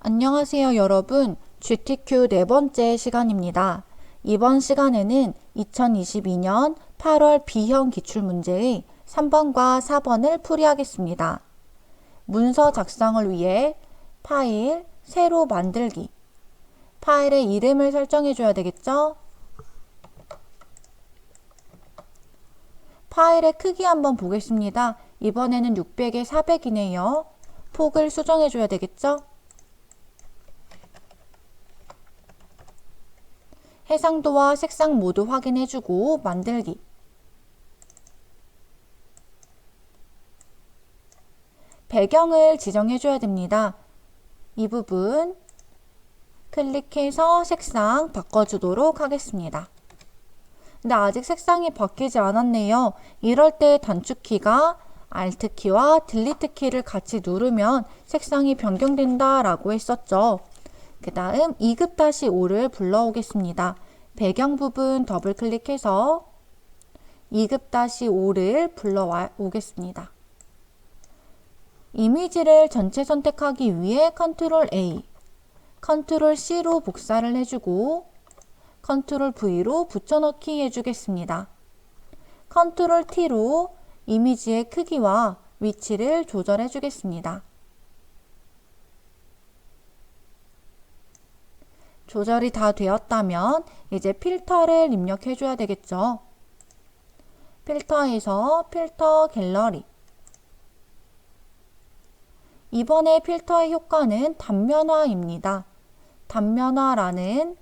안녕하세요, 여러분. GTQ 네 번째 시간입니다. 이번 시간에는 2022년 8월 B형 기출문제의 3번과 4번을 풀이하겠습니다. 문서 작성을 위해 파일, 새로 만들기. 파일의 이름을 설정해 줘야 되겠죠? 파일의 크기 한번 보겠습니다. 이번에는 600에 400이네요. 폭을 수정해 줘야 되겠죠? 해상도와 색상 모두 확인해주고 만들기. 배경을 지정해줘야 됩니다. 이 부분 클릭해서 색상 바꿔주도록 하겠습니다. 근데 아직 색상이 바뀌지 않았네요. 이럴 때 단축키가 Alt키와 딜리트키를 같이 누르면 색상이 변경된다 라고 했었죠. 그 다음 2급-5를 불러오겠습니다. 배경 부분 더블 클릭해서 2급-5를 불러오겠습니다. 이미지를 전체 선택하기 위해 컨트롤 A, 컨트롤 C로 복사를 해주고 컨트롤 V로 붙여넣기 해주겠습니다. 컨트롤 T로 이미지의 크기와 위치를 조절해 주겠습니다. 조절이 다 되었다면 이제 필터를 입력해 줘야 되겠죠. 필터에서 필터 갤러리. 이번에 필터의 효과는 단면화입니다. 단면화라는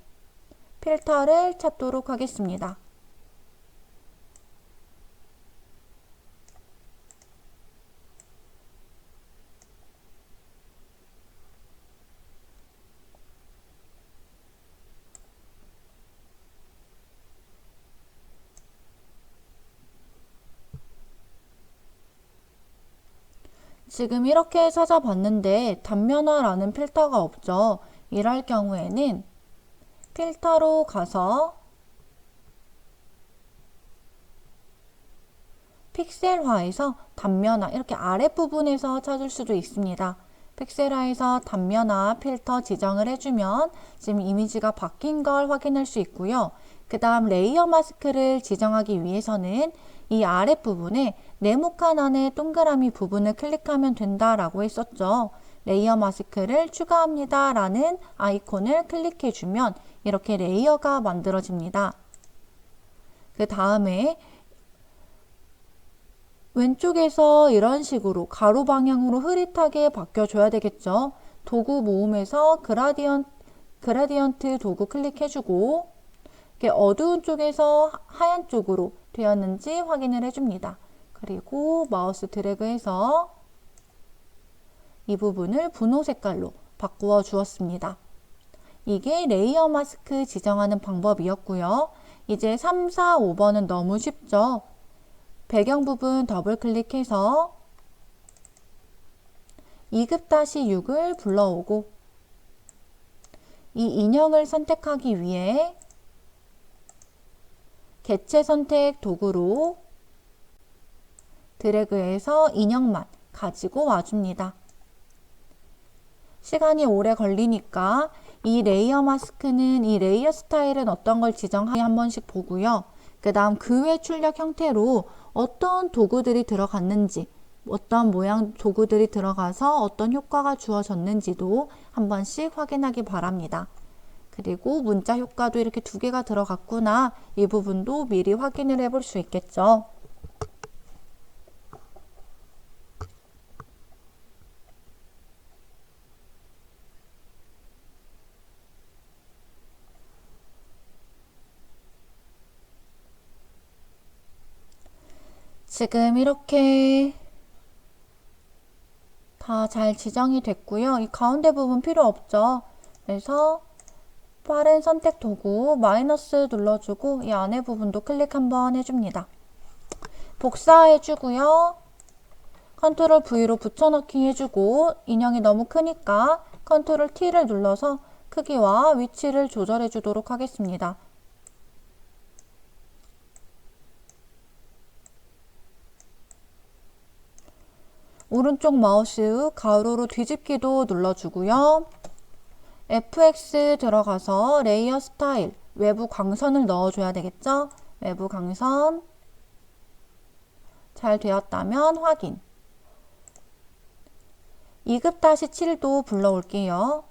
필터를 찾도록 하겠습니다. 지금 이렇게 찾아봤는데 단면화라는 필터가 없죠. 이럴 경우에는 필터로 가서 픽셀화에서 단면화 이렇게 아랫부분에서 찾을 수도 있습니다. 픽셀화에서 단면화 필터 지정을 해주면 지금 이미지가 바뀐 걸 확인할 수 있고요. 그 다음 레이어 마스크를 지정하기 위해서는 이 아랫부분에 네모칸 안에 동그라미 부분을 클릭하면 된다라고 했었죠. 레이어 마스크를 추가합니다 라는 아이콘을 클릭해주면 이렇게 레이어가 만들어집니다. 그 다음에 왼쪽에서 이런 식으로 가로 방향으로 흐릿하게 바뀌어줘야 되겠죠. 도구 모음에서 그라디언트 도구 클릭해주고 이렇게 어두운 쪽에서 하얀 쪽으로 되었는지 확인을 해줍니다. 그리고 마우스 드래그해서 이 부분을 분홍 색깔로 바꾸어 주었습니다. 이게 레이어 마스크 지정하는 방법이었고요. 이제 3, 4, 5번은 너무 쉽죠. 배경 부분 더블 클릭해서 2급-6을 불러오고 이 인형을 선택하기 위해 개체 선택 도구로 드래그해서 인형만 가지고 와줍니다. 시간이 오래 걸리니까 이 레이어 마스크는 이 레이어 스타일은 어떤 걸 지정하는지 한 번씩 보고요. 그 다음 그 외 출력 형태로 어떤 도구들이 들어갔는지 어떤 모양 도구들이 들어가서 어떤 효과가 주어졌는지도 한 번씩 확인하기 바랍니다. 그리고 문자 효과도 이렇게 2개가 들어갔구나 이 부분도 미리 확인을 해볼 수 있겠죠. 지금 이렇게 다 잘 지정이 됐고요. 이 가운데 부분 필요 없죠. 그래서 빠른 선택 도구 마이너스 눌러주고 이 안에 부분도 클릭 한번 해줍니다. 복사해주고요. 컨트롤 V로 붙여넣기 해주고 인형이 너무 크니까 컨트롤 T를 눌러서 크기와 위치를 조절해 주도록 하겠습니다. 오른쪽 마우스 가로로 뒤집기도 눌러주고요. FX 들어가서 레이어 스타일, 외부 광선을 넣어줘야 되겠죠? 외부 광선 잘 되었다면 확인. 2급-7도 불러올게요.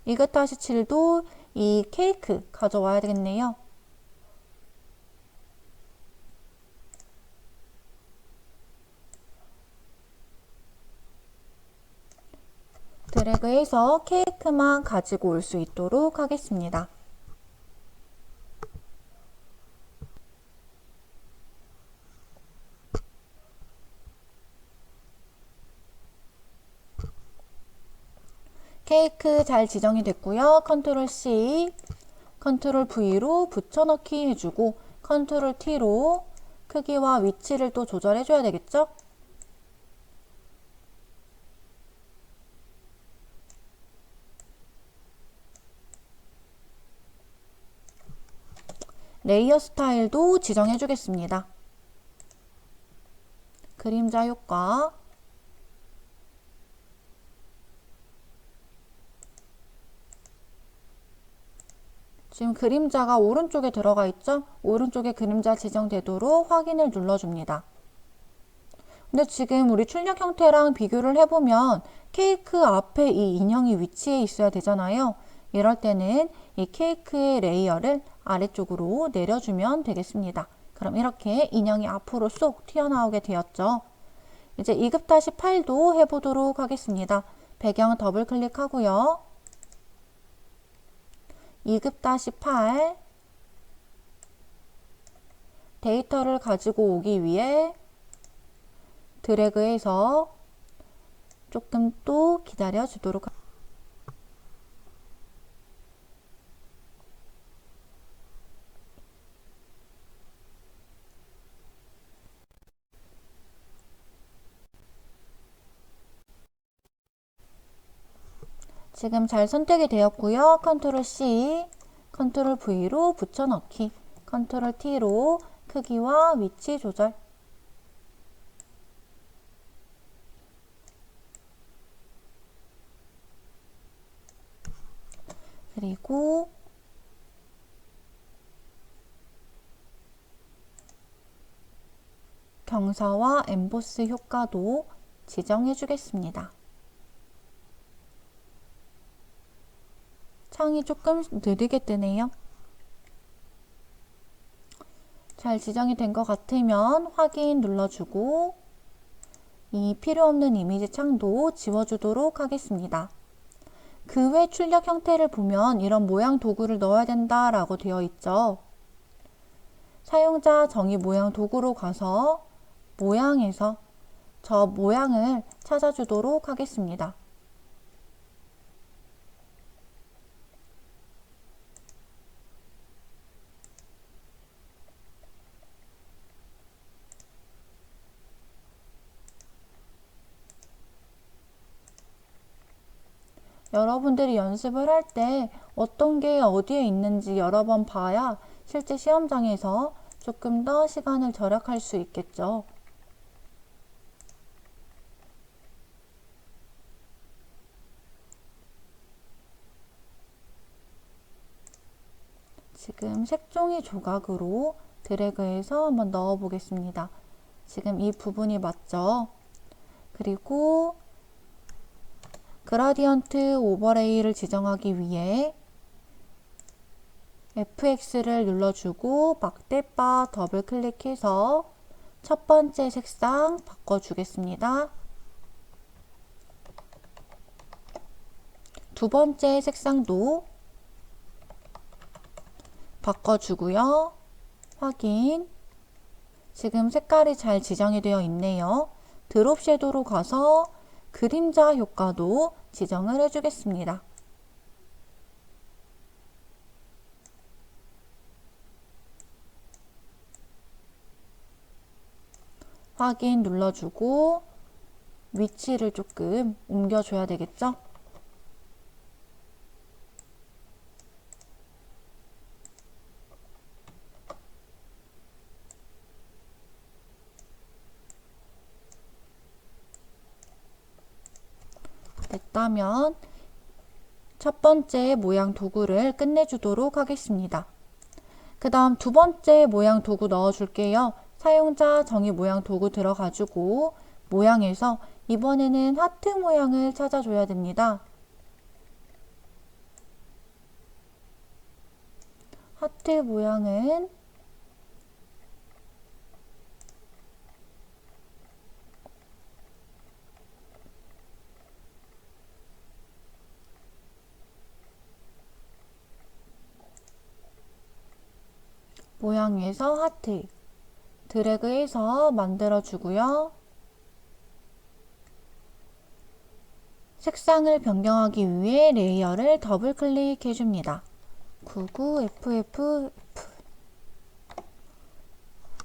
2급-7도 이 케이크 가져와야 되겠네요. 드래그해서 케이크만 가지고 올 수 있도록 하겠습니다. 케이크 잘 지정이 됐고요. 컨트롤 C, 컨트롤 V로 붙여넣기 해주고 컨트롤 T로 크기와 위치를 또 조절해줘야 되겠죠? 레이어 스타일도 지정해 주겠습니다. 그림자 효과, 지금 그림자가 오른쪽에 들어가 있죠? 오른쪽에 그림자 지정되도록 확인을 눌러줍니다. 근데 지금 우리 출력 형태랑 비교를 해보면 케이크 앞에 이 인형이 위치해 있어야 되잖아요. 이럴 때는 이 케이크의 레이어를 아래쪽으로 내려주면 되겠습니다. 그럼 이렇게 인형이 앞으로 쏙 튀어나오게 되었죠. 이제 2급-8도 해보도록 하겠습니다. 배경 더블 클릭하고요. 2급-8 데이터를 가지고 오기 위해 드래그해서 조금 또 기다려 주도록 합니다. 지금 잘 선택이 되었고요. 컨트롤 C, 컨트롤 V로 붙여넣기, 컨트롤 T로 크기와 위치 조절. 그리고 경사와 엠보스 효과도 지정해 주겠습니다. 창이 조금 느리게 뜨네요. 잘 지정이 된 것 같으면 확인 눌러주고 이 필요 없는 이미지 창도 지워주도록 하겠습니다. 그 외 출력 형태를 보면 이런 모양 도구를 넣어야 된다라고 되어 있죠. 사용자 정의 모양 도구로 가서 모양에서 저 모양을 찾아주도록 하겠습니다. 여러분들이 연습을 할 때 어떤 게 어디에 있는지 여러 번 봐야 실제 시험장에서 조금 더 시간을 절약할 수 있겠죠. 지금 색종이 조각으로 드래그해서 한번 넣어 보겠습니다. 지금 이 부분이 맞죠? 그리고 그라디언트 오버레이를 지정하기 위해 FX를 눌러주고 막대바 더블 클릭해서 첫 번째 색상 바꿔주겠습니다. 두 번째 색상도 바꿔주고요. 확인. 지금 색깔이 잘 지정이 되어 있네요. 드롭 섀도우로 가서 그림자 효과도 지정을 해주겠습니다. 확인 눌러주고 위치를 조금 옮겨줘야 되겠죠? 됐다면 첫 번째 모양 도구를 끝내주도록 하겠습니다. 그 다음 두 번째 모양 도구 넣어줄게요. 사용자 정의 모양 도구 들어가지고 모양에서 이번에는 하트 모양을 찾아줘야 됩니다. 하트 모양은 모양에서 하트 드래그해서 만들어 주고요. 색상을 변경하기 위해 레이어를 더블 클릭해 줍니다. 99FFF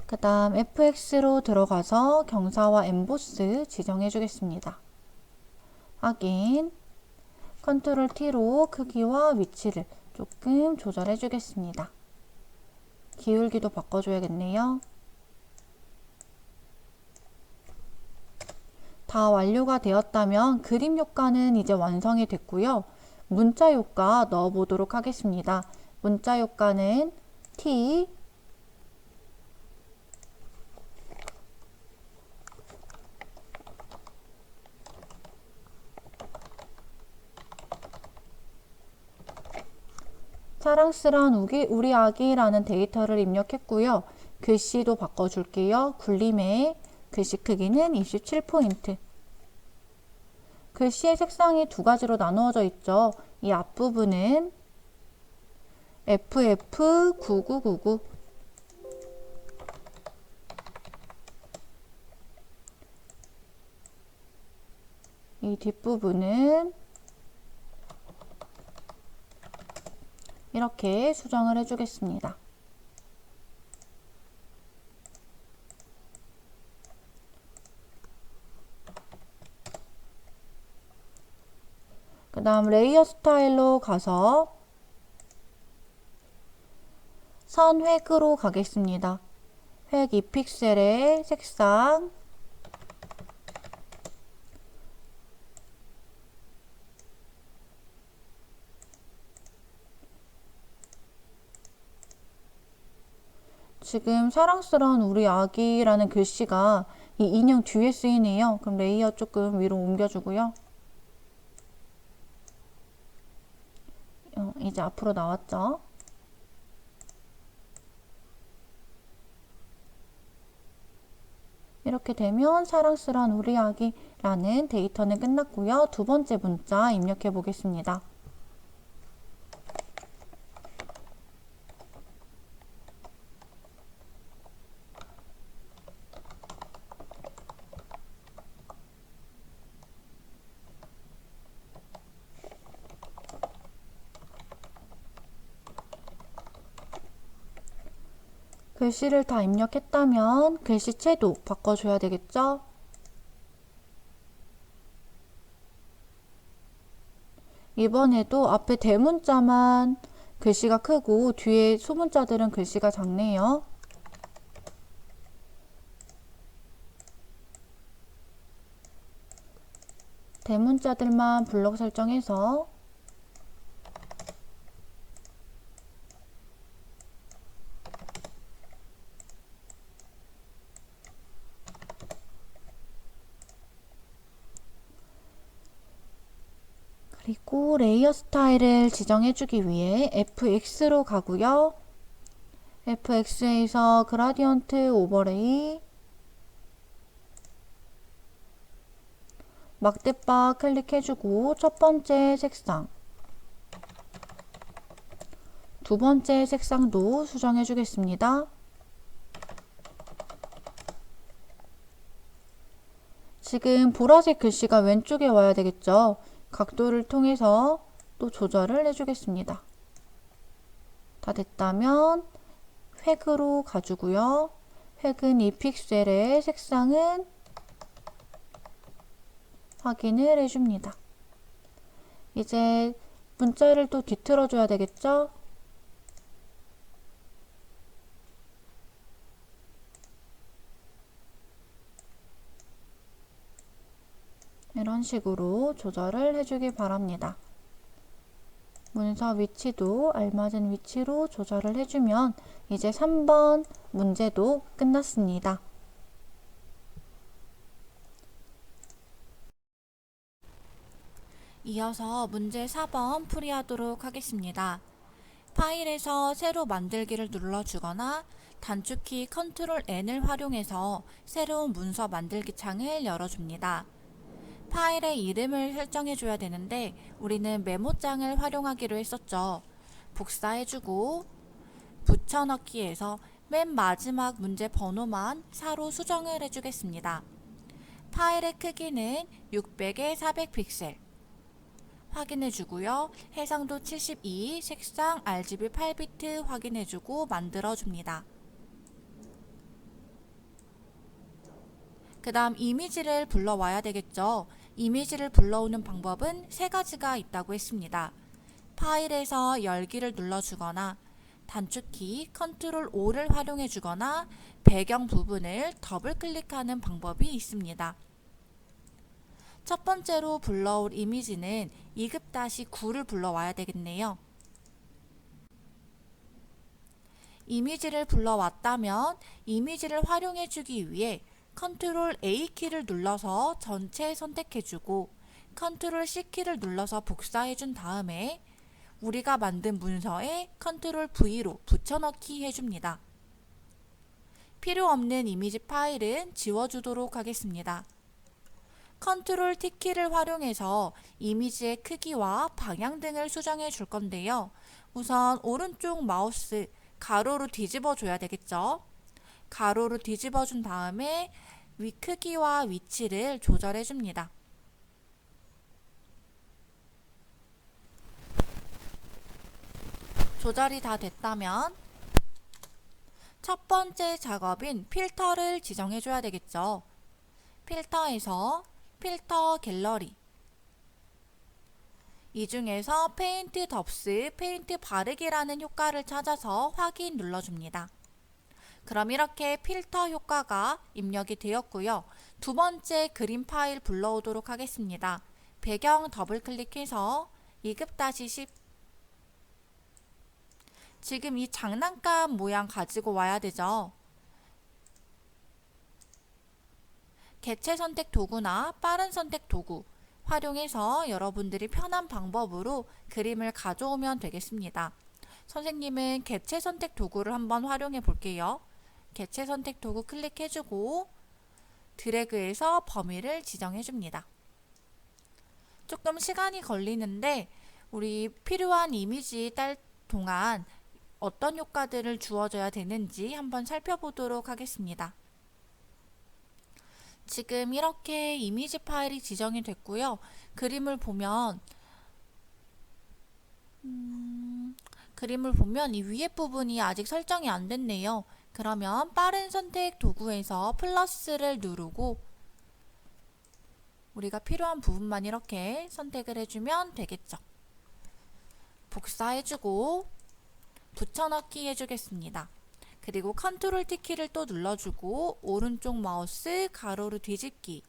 그 다음 FX로 들어가서 경사와 엠보스 지정해 주겠습니다. 확인. 컨트롤 T로 크기와 위치를 조금 조절해 주겠습니다. 기울기도 바꿔줘야겠네요. 다 완료가 되었다면 그림 효과는 이제 완성이 됐고요. 문자 효과 넣어 보도록 하겠습니다. 문자 효과는 T 사랑스런 우리 아기라는 데이터를 입력했고요. 글씨도 바꿔줄게요. 굴림의 글씨 크기는 27포인트. 글씨의 색상이 두 가지로 나누어져 있죠. 이 앞부분은 FF9999 이 뒷부분은 이렇게 수정을 해주겠습니다. 그 다음 레이어 스타일로 가서 선 획으로 가겠습니다. 획 2픽셀의 색상 지금 사랑스러운 우리 아기라는 글씨가 이 인형 뒤에 쓰이네요. 그럼 레이어 조금 위로 옮겨주고요. 이제 앞으로 나왔죠. 이렇게 되면 사랑스러운 우리 아기라는 데이터는 끝났고요. 두 번째 문자 입력해 보겠습니다. 글씨를 다 입력했다면 글씨체도 바꿔줘야 되겠죠? 이번에도 앞에 대문자만 글씨가 크고 뒤에 소문자들은 글씨가 작네요. 대문자들만 블록 설정해서 그리고 레이어 스타일을 지정해주기 위해 FX로 가고요. FX에서 그라디언트 오버레이 막대바 클릭해주고 첫 번째 색상 두 번째 색상도 수정해 주겠습니다. 지금 보라색 글씨가 왼쪽에 와야 되겠죠. 각도를 통해서 또 조절을 해주겠습니다. 다 됐다면 획으로 가주고요. 획은 2픽셀의 색상은 확인을 해줍니다. 이제 문자를 또 뒤틀어 줘야 되겠죠? 이런 식으로 조절을 해주기 바랍니다. 문서 위치도 알맞은 위치로 조절을 해주면 이제 3번 문제도 끝났습니다. 이어서 문제 4번 풀이하도록 하겠습니다. 파일에서 새로 만들기를 눌러주거나 단축키 컨트롤 N을 활용해서 새로운 문서 만들기 창을 열어줍니다. 파일의 이름을 설정해줘야 되는데 우리는 메모장을 활용하기로 했었죠. 복사해주고 붙여넣기에서 맨 마지막 문제 번호만 사로 수정을 해주겠습니다. 파일의 크기는 600에 400픽셀 확인해주고요. 해상도 72, 색상 RGB 8비트 확인해주고 만들어줍니다. 그 다음 이미지를 불러와야 되겠죠. 이미지를 불러오는 방법은 세 가지가 있다고 했습니다. 파일에서 열기를 눌러주거나 단축키 컨트롤 O를 활용해주거나 배경 부분을 더블 클릭하는 방법이 있습니다. 첫 번째로 불러올 이미지는 2급-9를 불러와야 되겠네요. 이미지를 불러왔다면 이미지를 활용해주기 위해 컨트롤 A키를 눌러서 전체 선택해주고 컨트롤 C키를 눌러서 복사해준 다음에 우리가 만든 문서에 컨트롤 V로 붙여넣기 해줍니다. 필요 없는 이미지 파일은 지워주도록 하겠습니다. 컨트롤 T키를 활용해서 이미지의 크기와 방향 등을 수정해 줄 건데요. 우선 오른쪽 마우스 가로로 뒤집어 줘야 되겠죠. 가로로 뒤집어 준 다음에 위 크기와 위치를 조절해 줍니다. 조절이 다 됐다면 첫 번째 작업인 필터를 지정해 줘야 되겠죠. 필터에서 필터 갤러리 이 중에서 페인트 덥스, 페인트 바르기라는 효과를 찾아서 확인 눌러줍니다. 그럼 이렇게 필터 효과가 입력이 되었고요. 두 번째 그림 파일 불러오도록 하겠습니다. 배경 더블 클릭해서 2급-10 지금 이 장난감 모양 가지고 와야 되죠. 개체 선택 도구나 빠른 선택 도구 활용해서 여러분들이 편한 방법으로 그림을 가져오면 되겠습니다. 선생님은 개체 선택 도구를 한번 활용해 볼게요. 개체 선택 도구 클릭해주고 드래그해서 범위를 지정해줍니다. 조금 시간이 걸리는데 우리 필요한 이미지 딸 동안 어떤 효과들을 주어줘야 되는지 한번 살펴보도록 하겠습니다. 지금 이렇게 이미지 파일이 지정이 됐고요. 그림을 보면 이 위에 부분이 아직 설정이 안 됐네요. 그러면 빠른 선택 도구에서 플러스를 누르고 우리가 필요한 부분만 이렇게 선택을 해주면 되겠죠. 복사해주고 붙여넣기 해주겠습니다. 그리고 컨트롤 T키를 또 눌러주고 오른쪽 마우스 가로로 뒤집기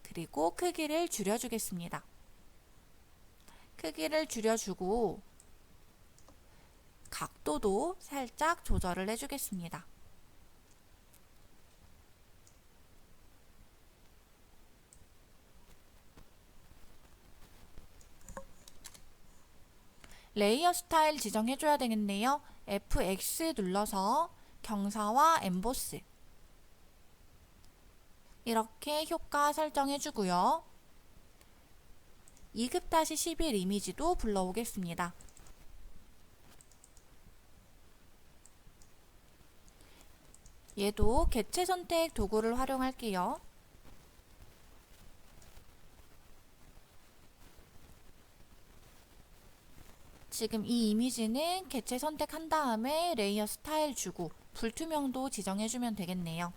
그리고 크기를 줄여주겠습니다. 크기를 줄여주고 각도도 살짝 조절을 해주겠습니다. 레이어 스타일 지정해줘야 되겠네요. FX 눌러서 경사와 엠보스 이렇게 효과 설정해주고요. 2급-11 이미지도 불러오겠습니다. 얘도 개체 선택 도구를 활용할게요. 지금 이 이미지는 개체 선택한 다음에 레이어 스타일 주고 불투명도 지정해주면 되겠네요.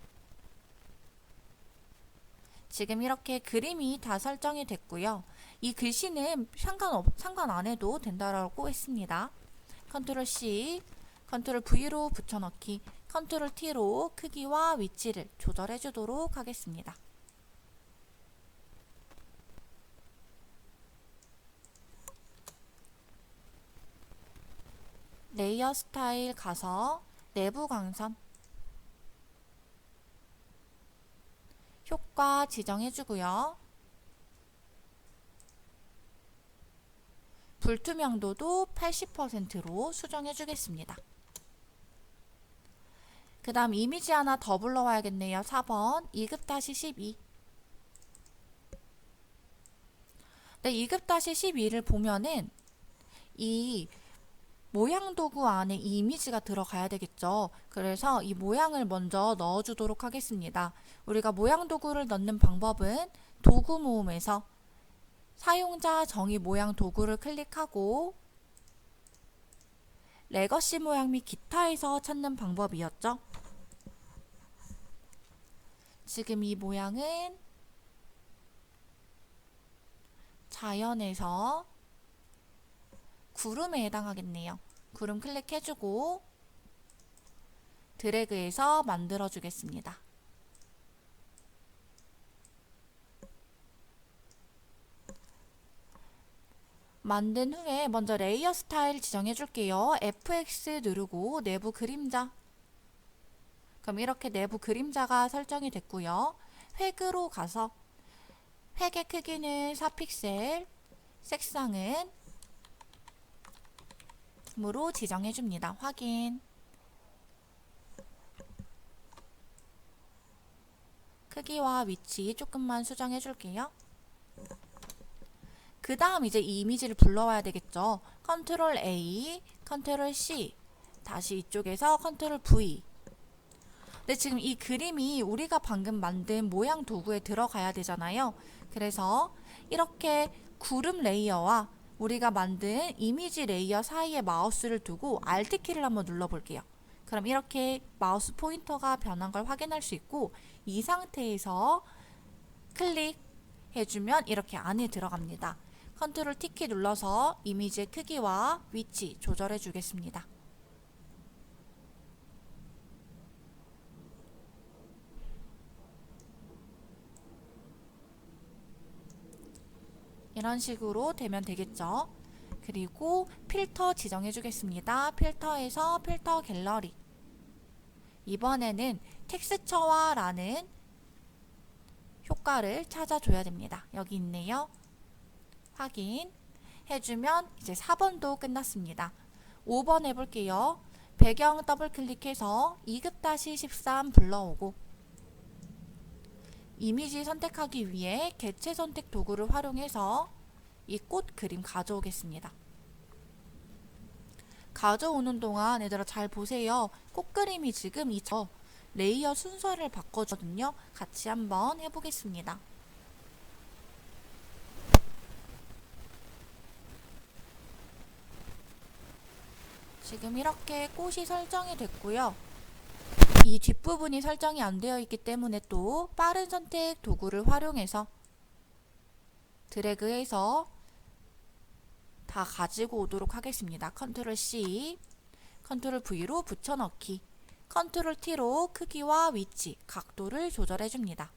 지금 이렇게 그림이 다 설정이 됐고요. 이 글씨는 상관 안 해도 된다라고 했습니다. 컨트롤 C, 컨트롤 V로 붙여넣기, 컨트롤 T로 크기와 위치를 조절해 주도록 하겠습니다. 레이어 스타일 가서 내부 광선 효과 지정해주고요. 불투명도도 80%로 수정해주겠습니다. 그 다음 이미지 하나 더 불러와야겠네요. 4번 2급-12. 네, 2급-12를 보면은 이 모양 도구 안에 이 이미지가 들어가야 되겠죠. 그래서 이 모양을 먼저 넣어주도록 하겠습니다. 우리가 모양 도구를 넣는 방법은 도구 모음에서 사용자 정의 모양 도구를 클릭하고 레거시 모양 및 기타에서 찾는 방법이었죠. 지금 이 모양은 자연에서 구름에 해당하겠네요. 구름 클릭해주고 드래그해서 만들어 주겠습니다. 만든 후에 먼저 레이어 스타일 지정해 줄게요. FX 누르고 내부 그림자. 그럼 이렇게 내부 그림자가 설정이 됐고요. 획으로 가서 획의 크기는 4픽셀, 색상은 으로 지정해 줍니다. 확인. 크기와 위치 조금만 수정해 줄게요. 그 다음 이제 이 이미지를 불러와야 되겠죠. 컨트롤 A, 컨트롤 C, 다시 이쪽에서 컨트롤 V. 근데 지금 이 그림이 우리가 방금 만든 모양 도구에 들어가야 되잖아요. 그래서 이렇게 구름 레이어와 우리가 만든 이미지 레이어 사이에 마우스를 두고 Alt키를 한번 눌러볼게요. 그럼 이렇게 마우스 포인터가 변한 걸 확인할 수 있고 이 상태에서 클릭해주면 이렇게 안에 들어갑니다. 컨트롤 T키 눌러서 이미지의 크기와 위치 조절해 주겠습니다. 이런 식으로 되면 되겠죠. 그리고 필터 지정해 주겠습니다. 필터에서 필터 갤러리. 이번에는 텍스처화라는 효과를 찾아줘야 됩니다. 여기 있네요. 확인 해주면 이제 4번도 끝났습니다. 5번 해볼게요. 배경 더블 클릭해서 2급-13 불러오고 이미지 선택하기 위해 개체 선택 도구를 활용해서 이 꽃 그림 가져오겠습니다. 가져오는 동안 얘들아 잘 보세요. 꽃 그림이 지금 이 레이어 순서를 바꿔주거든요. 같이 한번 해보겠습니다. 지금 이렇게 꽃이 설정이 됐고요. 이 뒷부분이 설정이 안 되어 있기 때문에 또 빠른 선택 도구를 활용해서 드래그해서 다 가지고 오도록 하겠습니다. 컨트롤 C, 컨트롤 V로 붙여넣기, 컨트롤 T로 크기와 위치, 각도를 조절해 줍니다.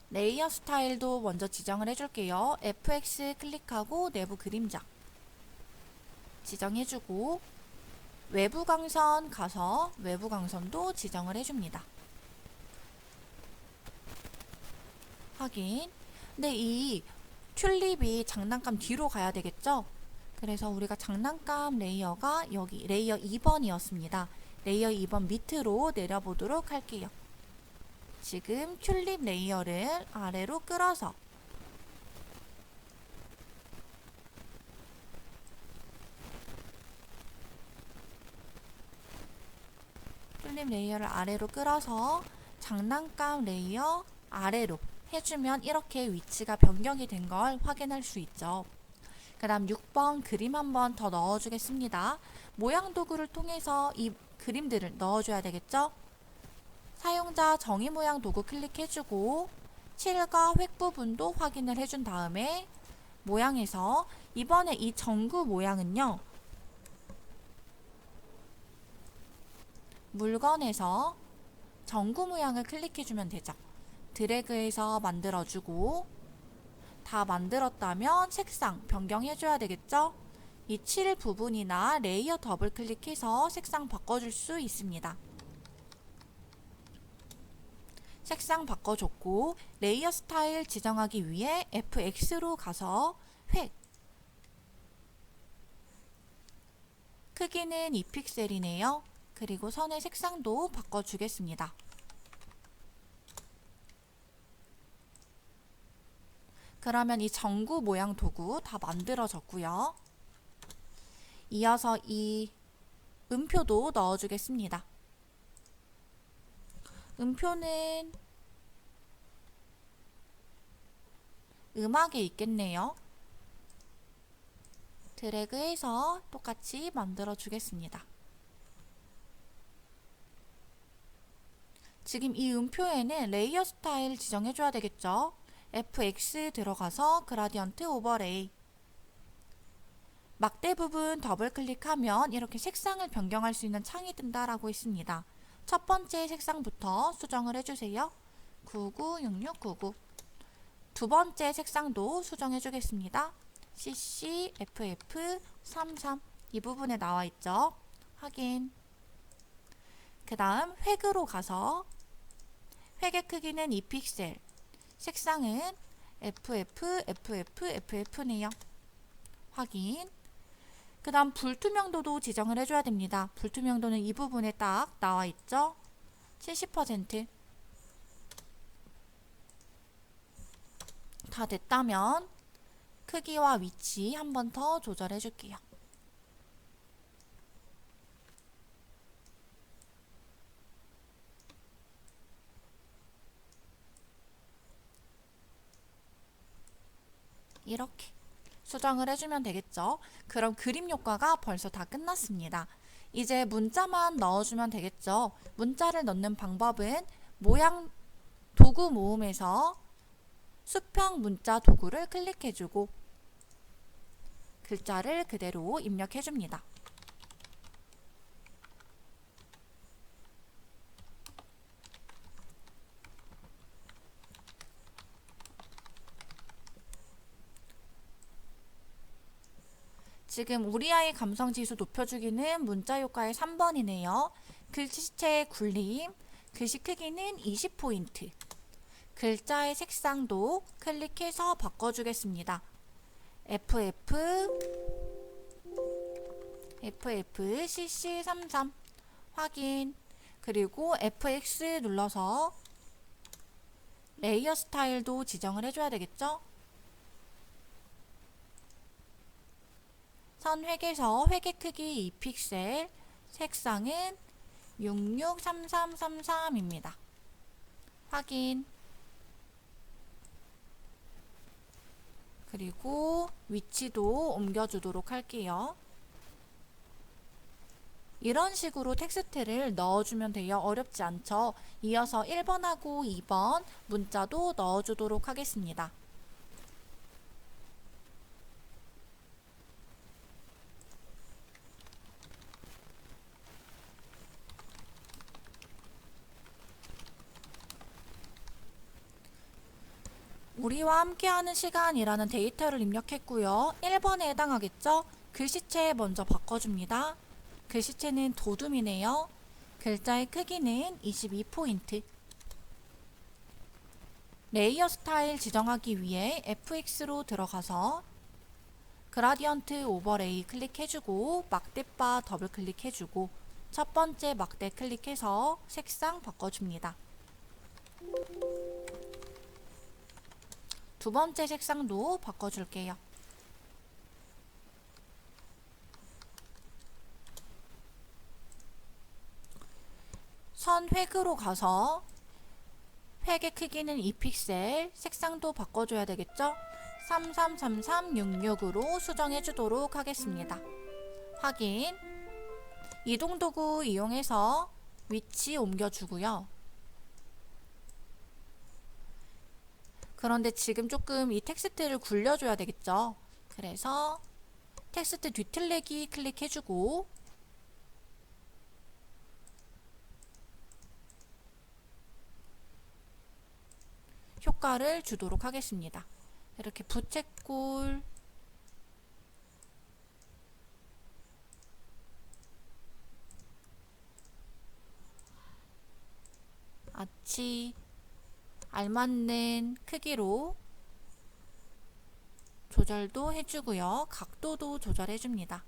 레이어 스타일도 먼저 지정을 해줄게요. FX 클릭하고 내부 그림자 지정해주고 외부 광선 가서 외부 광선도 지정을 해줍니다. 확인. 근데 이 튤립이 장난감 뒤로 가야 되겠죠? 그래서 우리가 장난감 레이어가 여기 레이어 2번이었습니다. 레이어 2번 밑으로 내려보도록 할게요. 지금 튤립 레이어를 아래로 끌어서 튤립 레이어를 아래로 끌어서 장난감 레이어 아래로 해주면 이렇게 위치가 변경이 된 걸 확인할 수 있죠. 그 다음 6번 그림 한번 더 넣어주겠습니다. 모양 도구를 통해서 이 그림들을 넣어줘야 되겠죠? 사용자 정의 모양 도구 클릭해주고 칠과 획 부분도 확인을 해준 다음에 모양에서 이번에 이 전구 모양은요. 물건에서 전구 모양을 클릭해주면 되죠. 드래그해서 만들어주고, 다 만들었다면 색상 변경해줘야 되겠죠? 이 칠 부분이나 레이어 더블 클릭해서 색상 바꿔줄 수 있습니다. 색상 바꿔줬고, 레이어 스타일 지정하기 위해 FX로 가서 획, 크기는 2픽셀이네요. 그리고 선의 색상도 바꿔주겠습니다. 그러면 이 전구 모양 도구 다 만들어졌고요. 이어서 이 음표도 넣어주겠습니다. 음표는 음악에 있겠네요. 드래그해서 똑같이 만들어 주겠습니다. 지금 이 음표에는 레이어 스타일 지정해 줘야 되겠죠? FX 들어가서 그라디언트 오버레이, 막대 부분 더블 클릭하면 이렇게 색상을 변경할 수 있는 창이 뜬다라고 했습니다. 첫 번째 색상부터 수정을 해주세요. 996699. 두 번째 색상도 수정해 주겠습니다. CC FF33. 이 부분에 나와 있죠. 확인. 그 다음 획으로 가서 획의 크기는 2픽셀, 색상은 FF네요. 확인. 그 다음 불투명도도 지정을 해줘야 됩니다. 불투명도는 이 부분에 딱 나와 있죠. 70%. 다 됐다면 크기와 위치 한 번 더 조절해 줄게요. 이렇게 수정을 해주면 되겠죠. 그럼 그림 효과가 벌써 다 끝났습니다. 이제 문자만 넣어주면 되겠죠. 문자를 넣는 방법은 모양 도구 모음에서 수평 문자 도구를 클릭해주고 글자를 그대로 입력해줍니다. 지금 우리 아이 감성지수 높여주기는 문자 효과의 3번이네요. 글씨체의 굴림, 글씨 크기는 20포인트. 글자의 색상도 클릭해서 바꿔주겠습니다. FFCC33 확인. 그리고 FX 눌러서 레이어 스타일도 지정을 해줘야 되겠죠? 선 획에서 획의 크기 2픽셀, 색상은 663333입니다. 확인. 그리고 위치도 옮겨주도록 할게요. 이런 식으로 텍스트를 넣어주면 돼요. 어렵지 않죠? 이어서 1번하고 2번 문자도 넣어주도록 하겠습니다. 우리와 함께하는 시간이라는 데이터를 입력했고요. 1번에 해당하겠죠? 글씨체 먼저 바꿔줍니다. 글씨체는 도둠이네요. 글자의 크기는 22포인트. 레이어 스타일 지정하기 위해 FX로 들어가서 그라디언트 오버레이 클릭해주고 막대바 더블 클릭해주고 첫 번째 막대 클릭해서 색상 바꿔줍니다. 두 번째 색상도 바꿔줄게요. 선 획으로 가서 획의 크기는 2픽셀, 색상도 바꿔줘야 되겠죠? 333366으로 수정해 주도록 하겠습니다. 확인. 이동도구 이용해서 위치 옮겨주고요. 그런데 지금 조금 이 텍스트를 굴려줘야 되겠죠? 그래서 텍스트 뒤틀레기 클릭해주고 효과를 주도록 하겠습니다. 이렇게 부채꼴, 아치, 알맞는 크기로 조절도 해주고요. 각도도 조절해줍니다.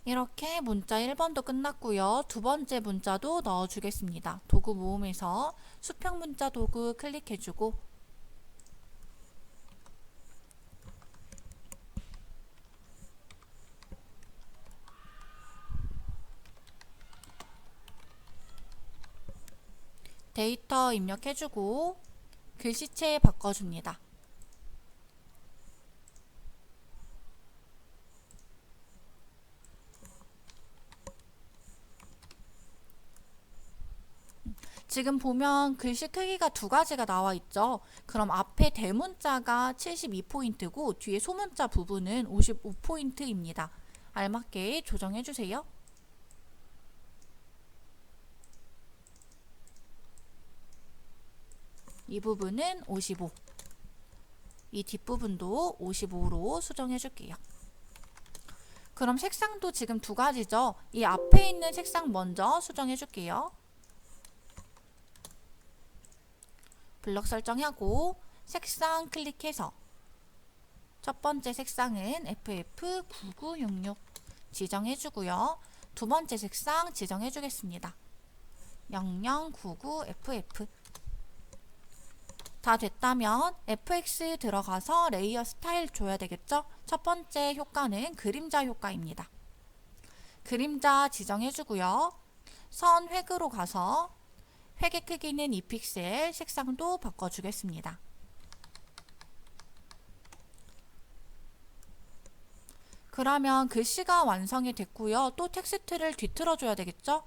이렇게 문자 1번도 끝났고요. 두 번째 문자도 넣어주겠습니다. 도구 모음에서 수평 문자 도구 클릭해주고 데이터 입력해주고 글씨체 바꿔줍니다. 지금 보면 글씨 크기가 두 가지가 나와 있죠. 그럼 앞에 대문자가 72포인트고 뒤에 소문자 부분은 55포인트입니다. 알맞게 조정해주세요. 이 부분은 55, 이 뒷부분도 55로 수정해줄게요. 그럼 색상도 지금 두 가지죠. 이 앞에 있는 색상 먼저 수정해줄게요. 블럭 설정하고 색상 클릭해서 첫 번째 색상은 FF9966 지정해주고요. 두 번째 색상 지정해주겠습니다. 0099FF. 다 됐다면 FX 들어가서 레이어 스타일 줘야 되겠죠? 첫 번째 효과는 그림자 효과입니다. 그림자 지정해주고요. 선 획으로 가서 획의 크기는 2픽셀, 색상도 바꿔주겠습니다. 그러면 글씨가 완성이 됐고요. 또 텍스트를 뒤틀어줘야 되겠죠?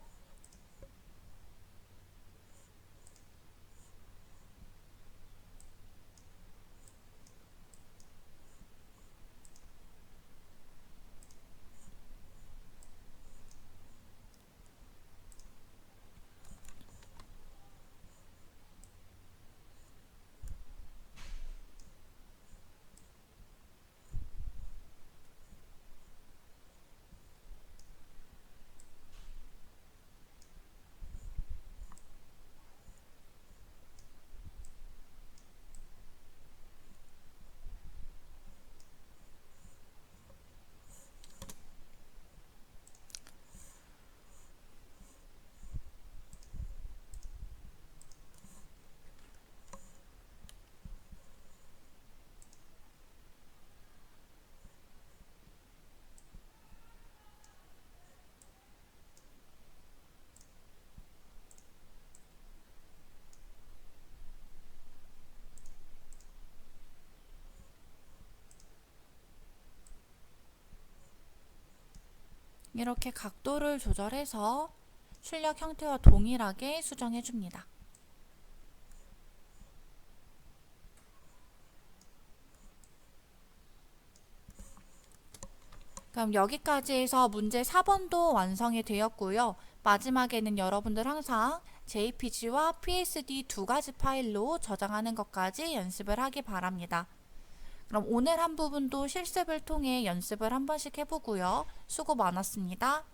이렇게 각도를 조절해서 출력 형태와 동일하게 수정해줍니다. 그럼 여기까지 해서 문제 4번도 완성이 되었고요. 마지막에는 여러분들 항상 JPG와 PSD 두 가지 파일로 저장하는 것까지 연습을 하기 바랍니다. 그럼 오늘 한 부분도 실습을 통해 연습을 한 번씩 해보고요. 수고 많았습니다.